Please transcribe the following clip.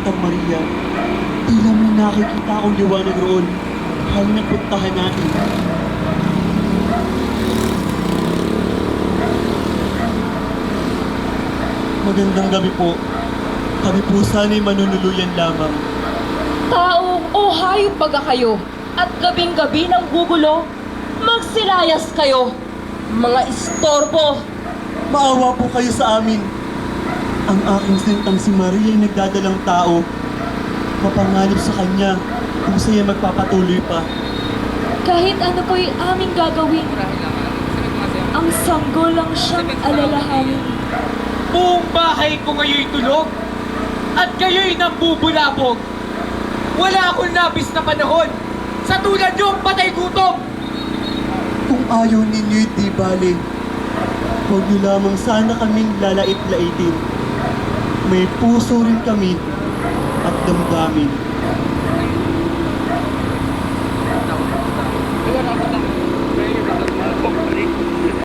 Santa Maria. Tila may nakikita akong liwanag roon. Halina puntahan natin. Magandang gabi po. Kami po sana'y manunuluyan lamang. Tao o hayop baga kayo at gabing-gabi ng gugulo, magsilayas kayo, mga istorbo. Maawa po kayo sa amin. Ang aking sintang si Maria ay nagdadalang tao. Mapanganib sa kanya kung siya'y magpapatuloy pa. Kahit ano po'y aming gagawin, ang sanggol lang siyang alalahanin. Buong bahay ko ngayo'y tulog at kayo'y nambubulabog. Wala akong labis na panahon sa tulad niyong patay gutom. Kung ayaw ninyo'y di bale, huwag niyo lamang sana kaming lalait-laitin. May puso rin kami at damdamin.